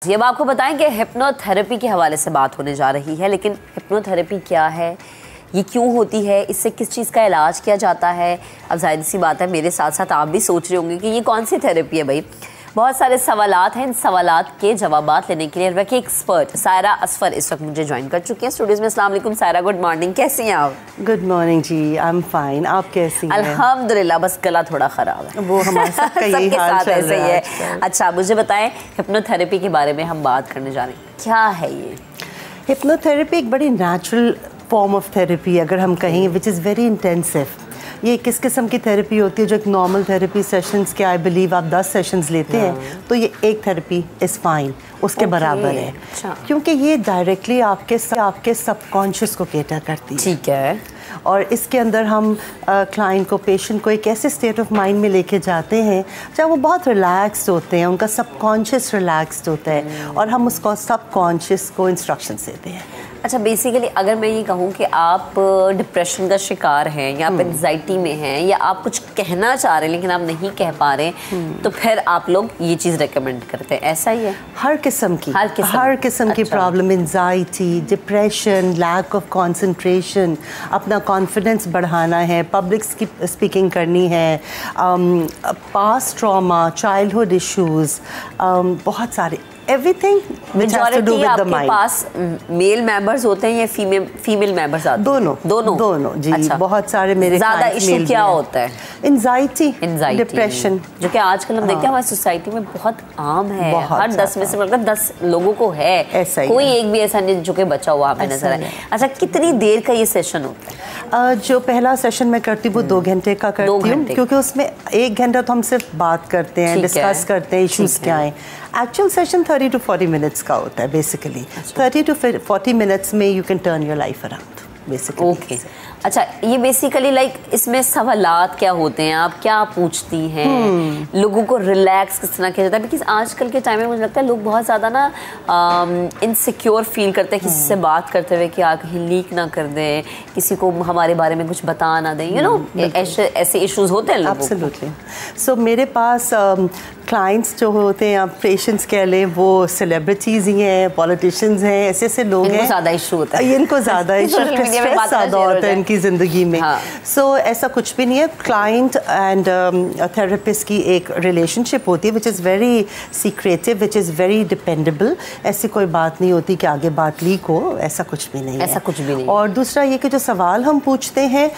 یہ اب آپ کو بتائیں کہ ہپنوتھراپی کے حوالے سے بات ہونے جا رہی ہے، لیکن ہپنوتھراپی کیا ہے، یہ کیوں ہوتی ہے، اس سے کس چیز کا علاج کیا جاتا ہے؟ اب ظاہر سی بات ہے میرے ساتھ ساتھ آپ بھی سوچ رہے ہوں گے کہ یہ کون سی تھراپی ہے بھائی. بہت سارے سوالات ہیں، ان سوالات کے جوابات لینے کے لیے کی ایکسپرٹ سائرہ اصفر اس وقت مجھے جوائن کر چکی ہیں اسٹوڈیوز میں. السلام علیکم سائرہ، گڈ مارننگ، کیسی ہیں آپ؟ گڈ مارننگ جی، آئی ایم فائن، آپ کیسی ہیں؟ الحمدللہ، بس گلا تھوڑا خراب ہے، وہ ہمارے سب کا یہی حال چل رہا ہے. اچھا مجھے بتائیں، ہپنوتھراپی کے بارے میں ہم بات کرنے جا رہے ہیں، کیا ہے یہ؟ ہپنوتھراپی ایک بڑی نیچرل فارم آف تھراپی اگر ہم کہیں، وچ از ویری انٹینسو. یہ کس قسم کی تھراپی ہوتی ہے؟ جو ایک نارمل تھراپی سیشنز کے آئی بلیو آپ 10 سیشنز لیتے ہیں تو یہ ایک تھراپی از فائن، اس کے برابر ہے، کیونکہ یہ ڈائریکٹلی آپ کے سب کانشیس کو کیٹر کرتی ہے. ٹھیک ہے. اور اس کے اندر ہم کلائنٹ کو، پیشنٹ کو ایک ایسے اسٹیٹ آف مائنڈ میں لے کے جاتے ہیں جہاں وہ بہت ریلیکسڈ ہوتے ہیں، ان کا سب کانشیس ریلیکسڈ ہوتا ہے، اور ہم اس کو سب کانشیس کو انسٹرکشنز دیتے ہیں. اچھا بیسیکلی اگر میں یہ کہوں کہ آپ ڈپریشن کا شکار ہیں یا آپ انزائٹی میں ہیں یا آپ کچھ کہنا چاہ رہے ہیں لیکن آپ نہیں کہہ پا رہے تو پھر آپ لوگ یہ چیز ریکمینڈ کرتے ہیں، ایسا ہی ہے؟ ہر قسم کی problem, anxiety, depression, lack of concentration, اپنا کانفیڈنس بڑھانا ہے، پبلک اسپیکنگ کرنی ہے، پاسٹ ٹراما، چائلڈہڈ ایشوز، بہت سارے everything which has to do with the mind. آپ کے پاس میل ممبرز ہوتے ہیں یا فیمیل ممبرز آتے ہیں؟ دونوں جی. بہت سارے میرے زیادہ ایشو کیا ہوتا ہے؟ انزائٹی، ڈپریشن، جو کہ آج کل ہم دیکھتے ہیں ہماری سوسائٹی میں بہت عام ہے، ہر 10 میں سے مطلب 10 لوگوں کو ہے، کوئی ایک بھی ایسا نہیں جو کہ بچا ہوا ہمیں نظر آئے. اچھا کتنی دیر کا یہ سیشن ہوتا ہے؟ جو پہلا سیشن میں کرتی ہوں وہ 2 گھنٹے کا کرتی ہوں، کیونکہ اس میں 1 گھنٹہ تو ہم صرف بات کرتے ہیں، ڈسکس کرتے ہیں ایشوز کیا ہیں. ایکچوئل سیشن 30 to 40 minutes کا ہوتا ہے بیسیکلی. 30 to 40 minutes میں you can turn your life around basically. Okay. اچھا یہ بیسیکلی لائک اس میں سوالات کیا ہوتے ہیں، آپ کیا پوچھتی ہیں، لوگوں کو ریلیکس کس طرح کیا جاتا ہے؟ بیکاز آج کل کے ٹائم میں مجھے لگتا ہے لوگ بہت زیادہ نا انسیکیور فیل کرتے ہیں کسی سے بات کرتے ہوئے کہ آپ کہیں لیک نہ کر دیں، کسی کو ہمارے بارے میں کچھ بتا نہ دیں، ایسے ایشوز ہوتے ہیں لوگوں کو. ایبسلیوٹلی. سو میرے پاس کلائنٹس جو ہوتے ہیں، آپ پیشنٹس کہہ لیں، وہ سیلیبریٹیز ہی ہیں، پولیٹیشینز ہیں، ایسے لوگ ہیں، زیادہ ایشو ہوتا ہے، ان کو زیادہ ایشو، اسٹریس زیادہ ہوتا ہے ان کی زندگی میں. سو ایسا کچھ بھی نہیں ہے. کلائنٹ اینڈ تھراپسٹ کی ایک ریلیشن شپ ہوتی ہے which is very secretive, which is very dependable. ایسی کوئی بات نہیں ہوتی کہ آگے بات لیک ہو، ایسا کچھ بھی نہیں ہے، ایسا کچھ بھی نہیں. اور دوسرا یہ کہ جو سوال ہم پوچھتے ہیں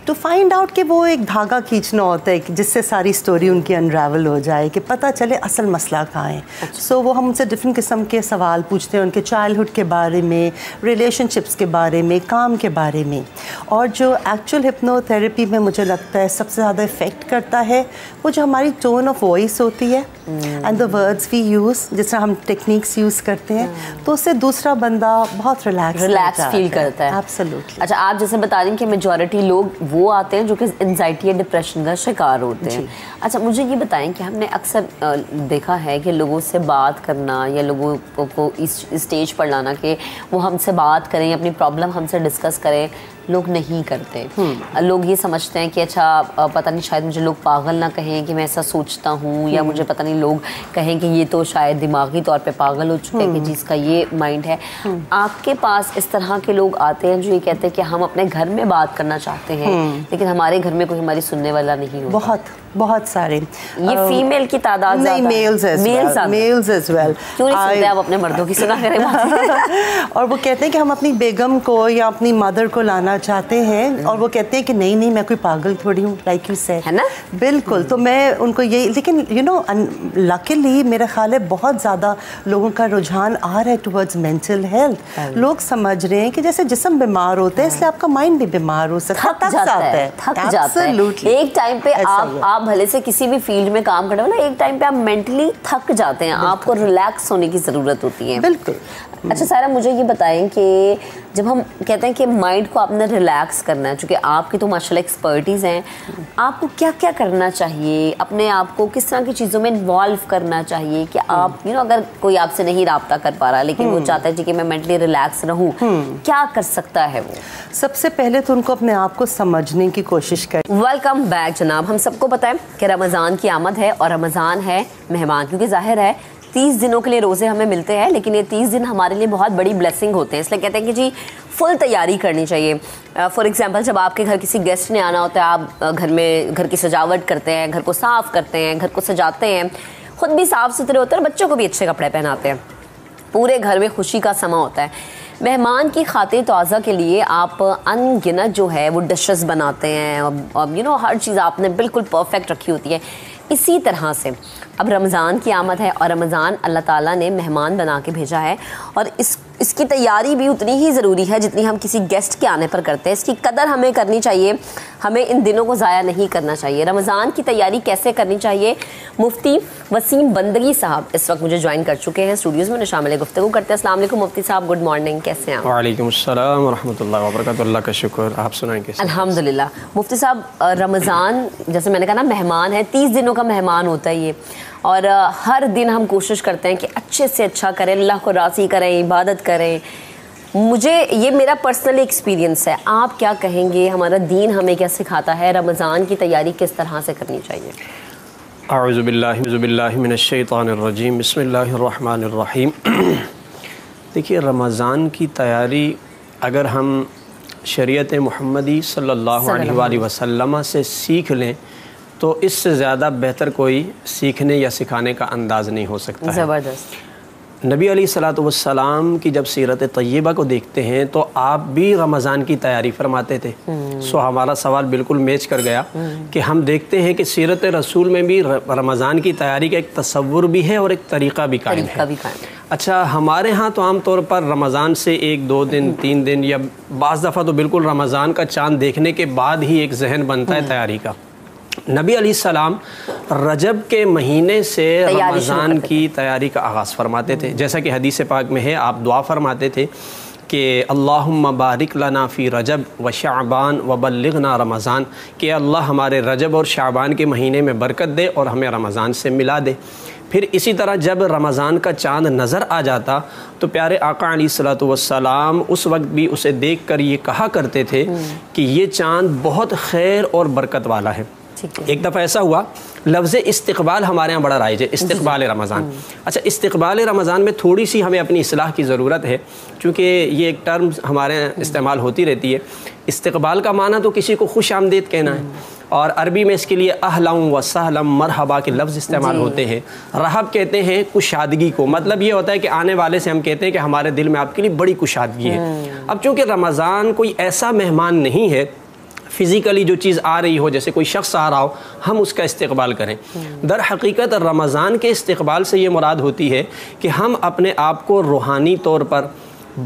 ٹو فائنڈ آؤٹ کہ وہ ایک دھاگا کھینچنا ہوتا ہے جس سے ساری اسٹوری ان کی انراول ہو جائے، کہ پتہ چلے اصل مسئلہ کہاں ہے. سو وہ ہم ان سے ڈفرینٹ قسم کے سوال پوچھتے ہیں، ان کے چائلڈہڈ کے بارے میں، ریلیشن شپس کے بارے میں، کام کے بارے میں. اور جو ایکچوئل ہپنو تھراپی میں مجھے لگتا ہے سب سے زیادہ افیکٹ کرتا ہے وہ جو ہماری ٹون آف وائس ہوتی ہے and the words we use, جس طرح ہم ٹیکنیکس یوز کرتے ہیں، تو اس سے دوسرا بندہ بہت ریلیکس فیل کرتا ہے. ایبسلیوٹلی. اچھا آپ جیسے بتا رہی ہیں کہ میجورٹی لوگ وہ آتے ہیں جو کہ انزائٹی یا ڈپریشن کا شکار ہوتے ہیں. اچھا مجھے یہ بتائیں کہ ہم نے اکثر دیکھا ہے کہ لوگوں سے بات کرنا یا لوگوں کو اس اسٹیج پر لانا کہ وہ ہم سے بات کریں، اپنی پرابلم ہم سے ڈسکس کریں، لوگ نہیں کرتے. لوگ یہ سمجھتے ہیں کہ اچھا پتہ نہیں شاید مجھے لوگ پاگل نہ کہیں کہ میں ایسا سوچتا ہوں، یا مجھے پتہ نہیں لوگ کہیں کہ یہ تو شاید دماغی طور پہ پاگل ہو چکے کہ جس کا یہ مائنڈ ہے. آپ کے پاس اس طرح کے لوگ آتے ہیں جو یہ کہتے ہیں کہ ہم اپنے گھر میں بات کرنا چاہتے ہیں لیکن ہمارے گھر میں کوئی ہماری سننے والا نہیں ہوتا؟ بہت سارے. یہ فیمیل کی تعداد نہیں، میلز ایز ویل. کیوں نہیں سنتے آپ اپنے مردوں کی سنا کریں؟ اور وہ کہتے ہیں کہ ہم اپنی بیگم کو یا اپنی مدر کو لانا چاہتے ہیں، اور وہ کہتے ہیں کہ نہیں میں کوئی پاگل تھوڑی ہوں، لائک یو سیڈ، ہے نا. بالکل. تو میں ان کو یہی، لیکن لکیلی میرا خیال ہے بہت زیادہ لوگوں کا رجحان آ رہا ہے ٹورڈز مینٹل ہیلتھ. لوگ سمجھ رہے ہیں کہ جیسے جسم بیمار ہوتا ہے اس لیے آپ کا مائنڈ بھی بیمار ہو سکتا ہے، تھک جاتا ہے. ایک ٹائم پہ آپ بھلے سے کسی بھی فیلڈ میں کام کرنے والا، ایک ٹائم پہ آپ مینٹلی تھک جاتے ہیں، آپ کو ریلیکس ہونے کی ضرورت ہوتی ہے. بالکل. اچھا سارا مجھے یہ بتائیں کہ جب ہم کہتے ہیں کہ مائنڈ کو آپ نے ریلیکس کرنا ہے، چونکہ آپ کی تو ماشاء اللہ ایکسپرٹیز ہیں، آپ کو کیا کیا کرنا چاہیے؟ اپنے آپ کو کس طرح کی چیزوں میں انوالو کرنا چاہیے کہ آپ اگر کوئی آپ سے نہیں رابطہ کر پا رہا لیکن وہ چاہتا ہے جی کہ میں مینٹلی ریلیکس رہوں، کیا کر سکتا ہے وہ؟ سب سے پہلے تو ان کو اپنے آپ کو سمجھنے کی کوشش کریں. ویلکم بیک جناب. ہم سب کو پتہ ہے کہ رمضان کی آمد ہے اور رمضان ہے مہمان، کیونکہ ظاہر ہے 30 دنوں کے لیے روزے ہمیں ملتے ہیں، لیکن یہ 30 دن ہمارے لیے بہت بڑی بلیسنگ ہوتے ہیں، اس لیے کہتے ہیں کہ جی فل تیاری کرنی چاہیے. فار ایگزامپل جب آپ کے گھر کسی گیسٹ نے آنا ہوتا ہے، آپ گھر کی سجاوٹ کرتے ہیں، گھر کو صاف کرتے ہیں، گھر کو سجاتے ہیں، خود بھی صاف ستھرے ہوتے ہیں اور بچوں کو بھی اچھے کپڑے پہناتے ہیں، پورے گھر میں خوشی کا سما ہوتا ہے. مہمان کی خاطر توازہ کے لیے آپ ان گنت جو ہے وہ ڈشز بناتے ہیں، ہر چیز آپ نے بالکل پرفیکٹ رکھی ہوتی ہے. اسی طرح سے اب رمضان کی آمد ہے اور رمضان اللہ تعالیٰ نے مہمان بنا کے بھیجا ہے، اور اس کی تیاری بھی اتنی ہی ضروری ہے جتنی ہم کسی گیسٹ کے آنے پر کرتے ہیں. اس کی قدر ہمیں کرنی چاہیے، ہمیں ان دنوں کو ضائع نہیں کرنا چاہیے. رمضان کی تیاری کیسے کرنی چاہیے، مفتی وسیم بندگی صاحب اس وقت مجھے جوائن کر چکے ہیں اسٹوڈیوز میں، شامل گفتگو کرتے ہیں. السلام علیکم مفتی صاحب، گڈ مارننگ، کیسے ہیں آپ؟ وعلیکم السلام ورحمۃ اللہ وبرکاتہ. اللہ کا شکر، آپ سنائیں کیسے؟ الحمدللہ. مفتی صاحب رمضان جیسے میں نے کہا نا مہمان ہے، 30 دنوں کا مہمان ہوتا ہے یہ، اور ہر دن ہم کوشش کرتے ہیں کہ اچھے سے اچھا کریں، اللہ کو راضی کریں، عبادت کریں. مجھے یہ میرا پرسنل ایکسپیرینس ہے، آپ کیا کہیں گے، ہمارا دین ہمیں کیا سکھاتا ہے، رمضان کی تیاری کس طرح سے کرنی چاہیے؟ اعوذ باللہ من الشیطان الرجیم، بسم اللہ الرحمن الرحیم. دیکھیے رمضان کی تیاری اگر ہم شریعت محمدی صلی اللہ علیہ وآلہ وسلم سے سیکھ لیں تو اس سے زیادہ بہتر کوئی سیکھنے یا سکھانے کا انداز نہیں ہو سکتا ہے. زبردست. نبی علیہ الصلوۃ والسلام کی جب سیرت طیبہ کو دیکھتے ہیں تو آپ بھی رمضان کی تیاری فرماتے تھے. سو ہمارا سوال بالکل میچ کر گیا کہ ہم دیکھتے ہیں کہ سیرت رسول میں بھی رمضان کی تیاری کا ایک تصور بھی ہے اور ایک طریقہ بھی قائم ہے. اچھا ہمارے ہاں تو عام طور پر رمضان سے 1-2 دن 3 دن یا بعض دفعہ تو بالکل رمضان کا چاند دیکھنے کے بعد ہی ایک ذہن بنتا ہے تیاری کا. نبی علیہ السلام رجب کے مہینے سے رمضان کی تیاری کا آغاز فرماتے تھے. جیسا کہ حدیث پاک میں ہے، آپ دعا فرماتے تھے کہ اللہم بارک لنا فی رجب و شعبان و بلغنا رمضان، کہ اللہ ہمارے رجب اور شعبان کے مہینے میں برکت دے اور ہمیں رمضان سے ملا دے. پھر اسی طرح جب رمضان کا چاند نظر آ جاتا تو پیارے آقا علیہ الصلوۃ والسلام اس وقت بھی اسے دیکھ کر یہ کہا کرتے تھے کہ یہ چاند بہت خیر اور برکت والا ہے. ایک دفعہ ایسا ہوا، لفظ استقبال ہمارے ہاں بڑا رائج ہے، استقبال رمضان. اچھا استقبال رمضان میں تھوڑی سی ہمیں اپنی اصلاح کی ضرورت ہے، چونکہ یہ ایک ٹرم ہمارے استعمال ہوتی رہتی ہے. استقبال کا معنی تو کسی کو خوش آمدید کہنا ہے، اور عربی میں اس کے لیے اہلا و سہلا مرحبا کے لفظ استعمال ہوتے ہیں. رحب کہتے ہیں کشادگی کو، مطلب یہ ہوتا ہے کہ آنے والے سے ہم کہتے ہیں کہ ہمارے دل میں آپ کے لیے بڑی کشادگی ہے. اب چونکہ رمضان کوئی ایسا مہمان نہیں ہے فزیکلی جو چیز آ رہی ہو، جیسے کوئی شخص آ رہا ہو ہم اس کا استقبال کریں. در حقیقت رمضان کے استقبال سے یہ مراد ہوتی ہے کہ ہم اپنے آپ کو روحانی طور پر،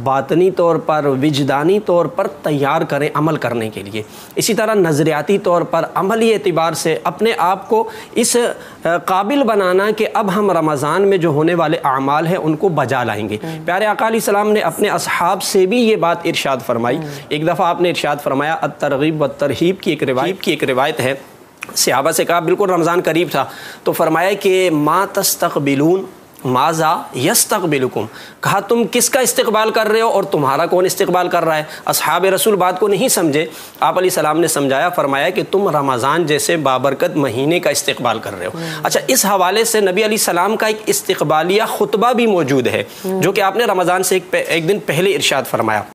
باطنی طور پر، وجدانی طور پر تیار کریں عمل کرنے کے لیے. اسی طرح نظریاتی طور پر، عملی اعتبار سے اپنے آپ کو اس قابل بنانا کہ اب ہم رمضان میں جو ہونے والے اعمال ہیں ان کو بجا لائیں گے. پیارے آقا علیہ السلام نے اپنے اصحاب سے بھی یہ بات ارشاد فرمائی. ایک دفعہ آپ نے ارشاد فرمایا، الترغیب والترہیب کی ایک روایت ہے، صحابہ سے کہا بالکل رمضان قریب تھا تو فرمایا کہ ما تستقبلون ماذا یستقبلکم، کہا تم کس کا استقبال کر رہے ہو اور تمہارا کون استقبال کر رہا ہے. اصحاب رسول بات کو نہیں سمجھے، آپ علیہ السلام نے سمجھایا، فرمایا کہ تم رمضان جیسے بابرکت مہینے کا استقبال کر رہے ہو. اچھا اس حوالے سے نبی علیہ السلام کا ایک استقبالیہ خطبہ بھی موجود ہے جو کہ آپ نے رمضان سے ایک دن پہلے ارشاد فرمایا.